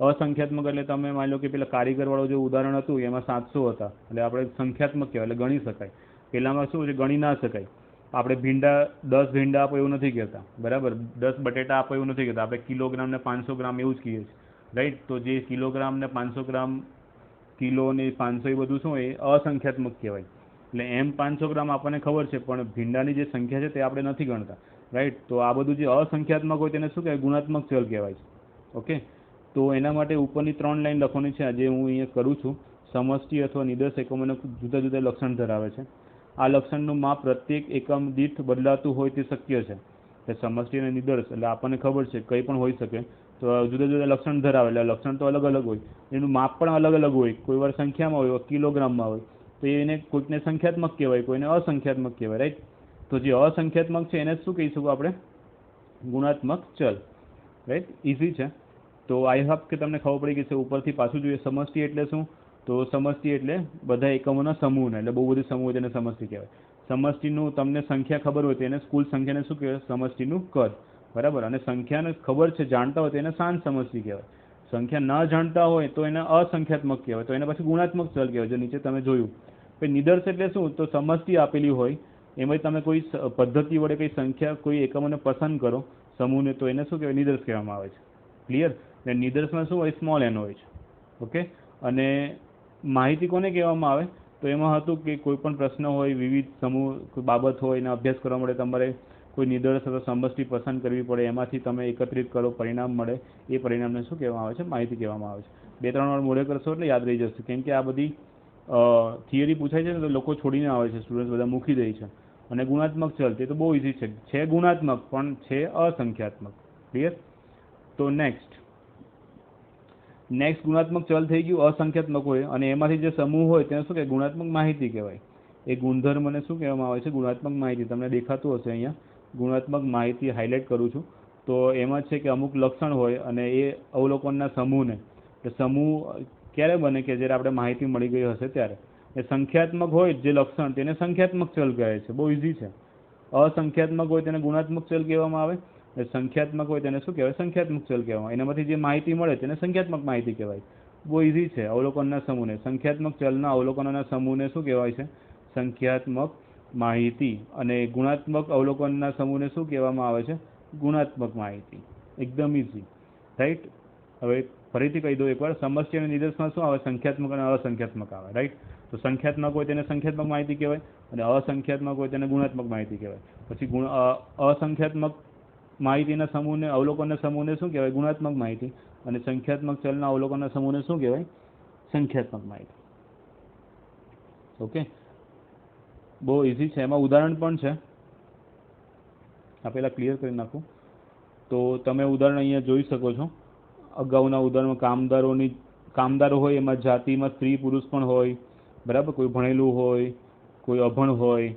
અસંખ્યાત્મક એટલે તમે માની લો કે પેલા કારીગરવાળું જે ઉદાહરણ હતું એમાં 700 હતા, એટલે આપણે સંખ્યાત્મક કહેવાય, એટલે ગણી શકાય. પેલામાં શું છે? ગણી ના શકાય. આપણે ભીંડા 10 ભીંડા આપો એવું નથી કહેતા, બરાબર. 10 બટેટા આપો એવું નથી કહેતા. આપણે કિલોગ્રામ ને 500 ગ્રામ એવું જ કહીએ છીએ, રાઈટ. તો જે કિલોગ્રામ ને 500 ગ્રામ, કિલો ને 500 એ બધું શું એ અસંખ્યાત્મક કહેવાય. એટલે એમ 500 ગ્રામ આપણને ખબર છે, પણ ભીંડાની જે સંખ્યા છે તે આપણે નથી ગણતા, રાઈટ. તો આ બધું જે અસંખ્યાત્મક હોય તેને શું કહેવાય? ગુણાત્મક ચલ કહેવાય છે. ઓકે, તો એના માટે ઉપરની 3 લાઈન લખવાની છે, આજે હું અહીંયા કરું છું. સમષ્ટિ અથવા નિદર્શ એકમોને જુદા જુદા લક્ષણ ધરાવે છે. આ લક્ષણનું માપ પ્રત્યેક એકમ દીઠ બદલાતું હોય તે શક્ય છે. સમષ્ટિ અને નિદર્શ એટલે આપણને ખબર છે કંઈ પણ હોઈ શકે. તો જુદા જુદા લક્ષણ ધરાવે, એટલે લક્ષણ તો અલગ અલગ હોય, એનું માપ પણ અલગ અલગ હોય. કોઈ વાર સંખ્યામાં હોય, કિલોગ્રામમાં હોય, તો એને કોઈકને સંખ્યાત્મક કહેવાય, કોઈને અસંખ્યાત્મક કહેવાય, રાઈટ. તો જે અસંખ્યાત્મક છે એને શું કહીશું આપણે? ગુણાત્મક ચલ, રાઈટ. ઇઝી છે. તો આઈ હોપ કે તમને ખબર પડી ગઈ છે. ઉપરથી પાછું જોઈએ, સમષ્ટિ એટલે શું? તો સમષ્ટિ એટલે બધા એકમોના સમૂહને, એટલે બહુ બધી સમૂહ તેને સમષ્ટિ કહેવાય. સમષ્ટિનું તમને સંખ્યા ખબર હોય તો એને કુલ સંખ્યાને શું કહેવાય? સમષ્ટિનું કદ, બરાબર. અને સંખ્યાને ખબર છે, જાણતા હોય તો એને સાંજ સમષ્ટિ કહેવાય. સંખ્યા ન જાણતા હોય તો એને અસંખ્યાત્મક કહેવાય, તો એને પછી ગુણાત્મક ચલ કહેવાય, જે નીચે તમે જોયું. પછી નિદર્શ એટલે શું? તો સમષ્ટિ આપેલી હોય, એમાં તમે કોઈ પદ્ધતિ વડે કઈ સંખ્યા, કોઈ એકમોને પસંદ કરો સમૂહને, તો એને શું કહેવાય? નિદર્શ કહેવામાં આવે છે. ક્લિયર? ને નિદર્શમાં શું હોય? સ્મોલ એન હોય છે. ઓકે, અને માહિતી કોને કહેવામાં આવે? તો એમાં હતું કે કોઈ પણ પ્રશ્ન હોય, વિવિધ સમૂહ કોઈ બાબત હોય, એનો અભ્યાસ કરવા માટે તમારે કોઈ નિદર્શ અથવા સમષ્ટિ પસંદ કરવી પડે, એમાંથી તમે એકત્રિત કરો, પરિણામ મળે, એ પરિણામને શું કહેવામાં આવે છે? માહિતી કહેવામાં આવે છે. 2-3 વાર મોઢે કરશો એટલે યાદ રહી જશે, કેમ કે આ બધી થિયરી પૂછાય છે ને તો લોકો છોડીને આવે છે, સ્ટુડન્ટ્સ બધા મૂકી દે છે. અને ગુણાત્મક ચલ તે તો બહુ ઇઝી છે ગુણાત્મક પણ છે અસંખ્યાત્મક. ક્લિયર? તો નેક્સ્ટ ગુણાત્મક ચલ થઈ ગયું, અસંખ્યાત્મક હોય, અને એમાંથી જે સમૂહ હોય તેને શું કહેવાય? ગુણાત્મક માહિતી કહેવાય. એ ગુણધર્મને શું કહેવામાં આવે છે? ગુણાત્મક માહિતી. તમને દેખાતું હશે અહીંયા ગુણાત્મક માહિતી હાઇલાઇટ કરું છું. તો એમાં છે કે અમુક લક્ષણ હોય અને એ અવલોકનના સમૂહને, કે સમૂહ ક્યારે બને? કે જ્યારે આપણે માહિતી મળી ગઈ હશે ત્યારે. એ સંખ્યાત્મક હોય જે લક્ષણ તેને સંખ્યાત્મક ચલ કહે છે. બહુ ઇઝી છે. અસંખ્યાત્મક હોય તેને ગુણાત્મક ચલ કહેવામાં આવે, સંખ્યાત્મક હોય તેને શું કહેવાય? સંખ્યાત્મક ચલ કહેવામાં. એનામાંથી જે માહિતી મળે તેને સંખ્યાત્મક માહિતી કહેવાય. બહુ ઇઝી છે. અવલોકનના સમૂહને, સંખ્યાત્મક ચલના અવલોકનોના સમૂહને શું કહેવાય છે? સંખ્યાત્મક માહિતી. અને ગુણાત્મક અવલોકનના સમૂહને શું કહેવામાં આવે છે? ગુણાત્મક માહિતી. એકદમ ઇઝી, રાઈટ. હવે ફરીથી કહી દઉં એકવાર, સમષ્ટિ અને નિદર્શમાં શું આવે? સંખ્યાત્મક અને અસંખ્યાત્મક આવે, રાઈટ? તો સંખ્યાત્મક હોય તેને સંખ્યાત્મક માહિતી કહેવાય અને અસંખ્યાત્મક હોય તેને ગુણાત્મક માહિતી કહેવાય. પછી અસંખ્યાત્મક માહિતીના સમૂહને, અવલોકનના સમૂહને શું કહેવાય? ગુણાત્મક માહિતી. અને સંખ્યાત્મક ચલના અવલોકનના સમૂહને શું કહેવાય? સંખ્યાત્મક માહિતી. ઓકે, બહુ ઇઝી છે. એમાં ઉદાહરણ પણ છે, આ પહેલાં ક્લિયર કરી નાખું. તો તમે ઉદાહરણ અહીંયા જોઈ શકો છો. અગાઉના ઉદાહરણમાં કામદારો હોય, એમાં જાતિમાં સ્ત્રી પુરુષ પણ હોય, બરાબર? કોઈ ભણેલું હોય, કોઈ અભણ હોય.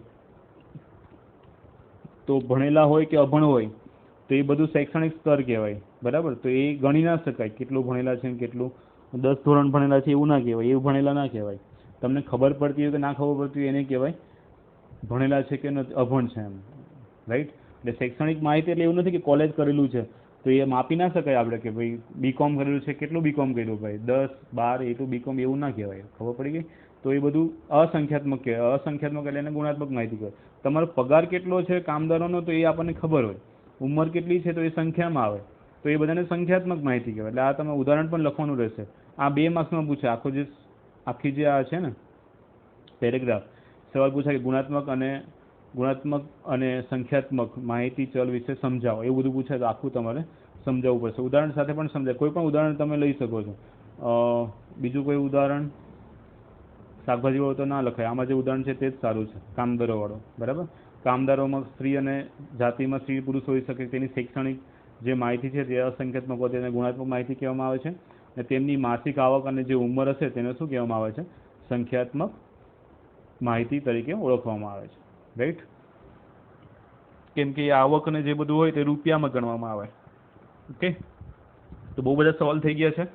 તો ભણેલા હોય કે અભણ હોય તો એ બધું શૈક્ષણિક સ્તર કહેવાય, બરાબર? તો એ ગણી ના શકાય કેટલું ભણેલા છે ને કેટલું 10 ધોરણ ભણેલા છે એવું ના કહેવાય, એવું ભણેલા ના કહેવાય. તમને ખબર પડતી હોય કે ના ખબર પડતી હોય એને કહેવાય ભણેલા છે કે અભણ છે એમ, રાઈટ? એટલે શૈક્ષણિક માહિતી એટલે એવું નથી કે કોલેજ કરેલું છે તો એ માપી ના શકાય આપણે કે ભાઈ બીકોમ કરેલું છે, કેટલું બીકોમ કર્યું ભાઈ 10 12 એટલું બીકોમ, એવું ના કહેવાય. ખબર પડી ગઈ? તો એ બધું અસંખ્યાત્મક કહેવાય. અસંખ્યાત્મક એટલે એને ગુણાત્મક માહિતી કહેવાય. તમારો પગાર કેટલો છે કામદારોનો તો એ આપણને ખબર હોય, ઉંમર કેટલી છે તો એ સંખ્યામાં આવે, તો એ બધાને સંખ્યાત્મક માહિતી કહેવાય. એટલે આ તમે ઉદાહરણ પણ લખવાનું રહેશે. આ 2 માર્ક્સમાં પૂછે, આખી જે આ છે ને પેરેગ્રાફ, સવાલ પૂછાય કે ગુણાત્મક અને સંખ્યાત્મક માહિતી ચલ વિશે સમજાવો, એવું બધું પૂછાય તો આખું તમારે સમજાવવું પડશે. ઉદાહરણ સાથે પણ સમજાય. કોઈ પણ ઉદાહરણ તમે લઈ શકો છો. બીજું કોઈ ઉદાહરણ? શાકભાજી વાળું તો ના લખાય, આમાં જે ઉદાહરણ છે તે જ સારું છે, કામદારો વાળું, બરાબર? કામદારોમાં સ્ત્રી અને જાતિમાં સ્ત્રી પુરુષ હોઈ શકે, તેની શૈક્ષણિક જે માહિતી છે તે અસંખ્યાત્મક હોય તેને ગુણાત્મક માહિતી કહેવામાં આવે છે. અને તેમની માસિક આવક અને જે ઉંમર હશે તેને શું કહેવામાં આવે છે? સંખ્યાત્મક માહિતી તરીકે ઓળખવામાં આવે છે, રાઈટ? કેમ કે આવક અને જે બધું હોય તે રૂપિયામાં ગણવામાં આવે. ઓકે, તો બહુ બધા સવાલ થઈ ગયા છે.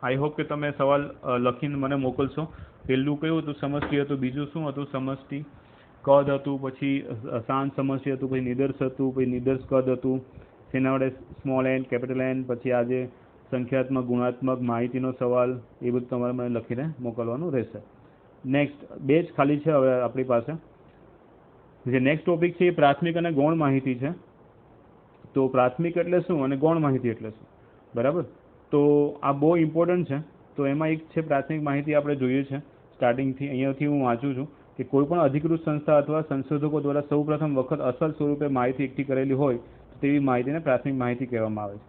આઈ હોપ કે તમે સવાલ લખીને મને મોકલશો. પહેલું કયું હતું? સમષ્ટિ હતું. બીજું શું હતું? સમષ્ટિ કદ હતું. પછી શાંત સમષ્ટિ હતું. પછી નિદર્શ હતું. પછી નિદર્શ કદ હતું. તેના વડે સ્મોલ એન, કેપિટલ એન. પછી આજે સંખ્યાત્મક ગુણાત્મક માહિતીનો સવાલ, એ બધું તમારે મને લખીને મોકલવાનું રહેશે. નેક્સ્ટ 2 જ ખાલી છે હવે આપણી પાસે. જે નેક્સ્ટ ટોપિક છે એ પ્રાથમિક અને ગૌણ માહિતી છે. તો પ્રાથમિક એટલે શું અને ગૌણ માહિતી એટલે શું, બરાબર? તો આ બહુ ઇમ્પોર્ટન્ટ છે. તો એમાં એક છે પ્રાથમિક માહિતી, આપણે જોઈએ છે સ્ટાર્ટિંગથી. અહીંયાથી હું વાંચું છું કે કોઈ પણ અધિકૃત સંસ્થા અથવા સંશોધકો દ્વારા સૌપ્રથમ વખત અસલ સ્વરૂપે માહિતી એકઠી કરેલી હોય તો તેવી માહિતીને પ્રાથમિક માહિતી કહેવામાં આવે છે.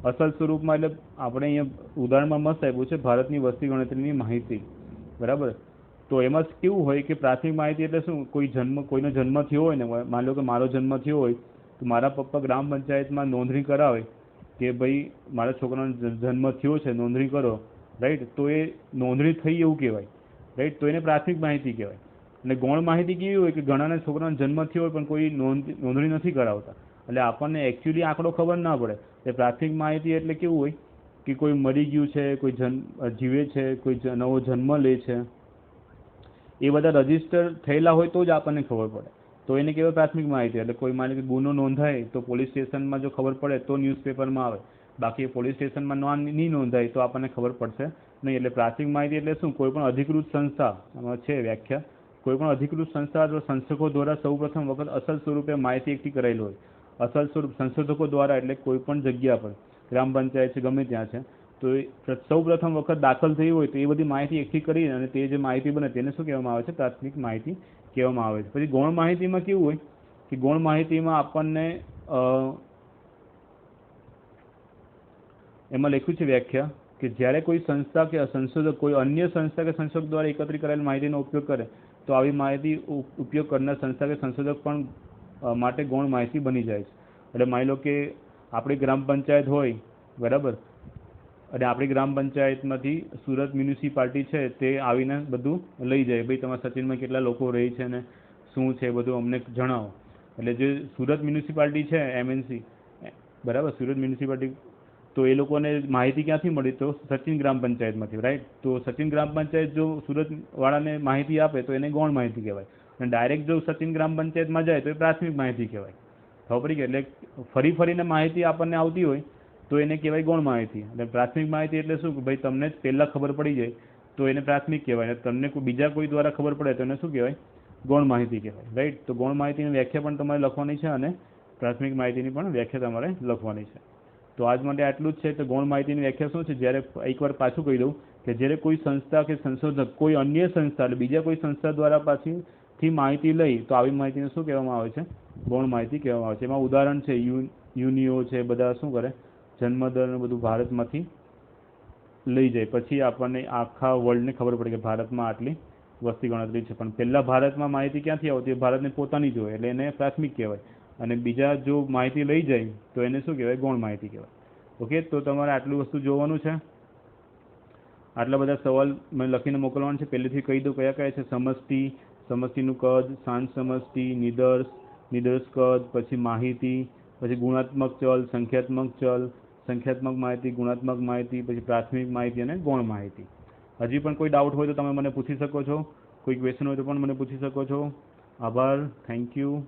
અસલ સ્વરૂપમાં એટલે આપણે અહીંયા ઉદાહરણમાં મસ્ત આપ્યું છે, ભારતની વસ્તી ગણતરીની માહિતી, બરાબર? તો એમાં કેવું હોય કે પ્રાથમિક માહિતી એટલે શું? કોઈનો જન્મ થયો હોય ને, માની લો કે મારો જન્મ થયો હોય તો મારા પપ્પા ગ્રામ પંચાયતમાં નોંધણી કરાવે કે ભાઈ મારા છોકરાનો જન્મ થયો છે, નોંધણી કરો, રાઈટ? તો એ નોંધણી થઈ એવું કહેવાય, રાઈટ? તો એને પ્રાથમિક માહિતી કહેવાય. અને ગૌણ માહિતી કેવી હોય કે ઘણાના છોકરાનો જન્મ થયો હોય પણ કોઈ નોંધણી નથી કરાવતા, એટલે આપણને એકચ્યુઅલી આંકડો ખબર ના પડે. એટલે પ્રાથમિક માહિતી એટલે કેવું હોય કે કોઈ મરી ગયું છે, કોઈ જીવે છે, કોઈ નવો જન્મ લે છે, એ બધા રજીસ્ટર થયેલા હોય તો જ આપણને ખબર પડે, તો એને કહેવાય પ્રાથમિક માહિતી. એટલે કોઈ માની કે ગુનો નોંધાય તો પોલીસ સ્ટેશનમાં જો ખબર પડે તો ન્યૂઝપેપરમાં આવે, બાકી પોલીસ સ્ટેશનમાં નહીં નોંધાય તો આપણને ખબર પડશે નહીં. એટલે પ્રાથમિક માહિતી એટલે શું? કોઈ પણ અધિકૃત સંસ્થા, આમાં છે વ્યાખ્યા, કોઈ પણ અધિકૃત સંસ્થા અથવા સંશોધકો દ્વારા સૌપ્રથમ વખત અસલ સ્વરૂપે માહિતી એકઠી કરાયેલી હોય. અસલ સ્વરૂપ સંશોધકો દ્વારા એટલે કોઈ પણ જગ્યા પર, ગ્રામ પંચાયત છે, ગમે ત્યાં છે, તો સૌ પ્રથમ વખત દાખલ થઈ હોય તો એ બધી માહિતી એકઠી કરી અને તે જે માહિતી બને તેને શું કહેવામાં આવે છે? પ્રાથમિક માહિતી કહેવામાં આવે છે. પછી ગૌણ માહિતીમાં કેવું હોય કે ગૌણ માહિતીમાં આપણને એમાં લખ્યું છે વ્યાખ્યા કે જ્યારે કોઈ સંસ્થા કે સંશોધક કોઈ અન્ય સંસ્થા કે સંશોધક દ્વારા એકત્રિત કરેલ માહિતીનો ઉપયોગ કરે તો આવી માહિતી ઉપયોગ કરનાર સંસ્થા કે સંશોધક પણ માટે ગૌણ માહિતી બની જાય છે. એટલે માની લો કે આપણી ગ્રામ પંચાયત હોય, બરાબર? અને આપણી ગ્રામ પંચાયતમાંથી સુરત મ્યુનિસિપાલિટી છે તે આવીને બધું લઈ જાય, ભાઈ તમારા સચિનમાં કેટલા લોકો રહે છે ને શું છે બધું અમને જણાવો. એટલે જે સુરત મ્યુનિસિપાલિટી છે, MNC, બરાબર, સુરત મ્યુનિસિપાલિટી, તો એ લોકોને માહિતી ક્યાંથી મળી? તો સચિન ગ્રામ પંચાયતમાંથી, રાઈટ? તો સચિન ગ્રામ પંચાયત જો સુરતવાળાને માહિતી આપે તો એને ગૌણ માહિતી કહેવાય. અને ડાયરેક્ટ જો સચિન ગ્રામ પંચાયતમાં જાય તો એ પ્રાથમિક માહિતી કહેવાય. ખબર પડી ગઈ? એટલે ફરીને માહિતી આપણને આવતી હોય તો એને કહેવાય ગૌણ માહિતી. એટલે પ્રાથમિક માહિતી એટલે શું કે ભાઈ તમને જ પહેલાં ખબર પડી જાય તો એને પ્રાથમિક કહેવાય. તમને બીજા કોઈ દ્વારા ખબર પડે તો એને શું કહેવાય? ગૌણ માહિતી કહેવાય, રાઈટ? તો ગૌણ માહિતીની વ્યાખ્યા પણ તમારે લખવાની છે અને પ્રાથમિક માહિતીની પણ વ્યાખ્યા તમારે લખવાની છે. તો આજ માટે આટલું જ છે. તો ગૌણ માહિતીની વ્યાખ્યા શું છે? જ્યારે એકવાર પાછું કહી દઉં કે જ્યારે કોઈ સંસ્થા કે સંશોધક કોઈ અન્ય સંસ્થા એટલે બીજા કોઈ સંસ્થા દ્વારા પાસેથી માહિતી લઈ તો આવી માહિતીને શું કહેવામાં આવે છે? ગૌણ માહિતી કહેવામાં આવે છે. એમાં ઉદાહરણ છે યુનિઓ છે, બધા શું કરે જન્મદર ને બધું ભારતમાંથી લઈ જાય, પછી આપણને આખા વર્લ્ડને ખબર પડે કે ભારતમાં આટલી વસ્તી ગણતરી છે. પણ પહેલાં ભારતમાં માહિતી ક્યાંથી આવતી? ભારતને પોતાની જ હોય એટલે એને પ્રાથમિક કહેવાય. અને બીજા જો માહિતી લઈ જાય તો એને શું કહેવાય? ગૌણ માહિતી કહેવાય. ઓકે, તો તમારે આટલું વસ્તુ જોવાનું છે. આટલા બધા સવાલ મેં લખીને મોકલવાના છે. પહેલેથી કહી દઉં કયા કયા છે. સમષ્ટિ, સમષ્ટિનું કદ, સાંજ સમષ્ટિ, નિદર્શ, નિદર્શ કદ, પછી માહિતી, પછી ગુણાત્મક ચલ, સંખ્યાત્મક ચલ, સંખ્યાત્મક માહિતી, ગુણાત્મક માહિતી, પછી પ્રાથમિક માહિતી અને ગૌણ માહિતી. હજી પણ કોઈ ડાઉટ હોય તો તમે મને પૂછી શકો છો. કોઈ ક્વેશ્ચન હોય તો પણ મને પૂછી શકો છો. આભાર. Thank you.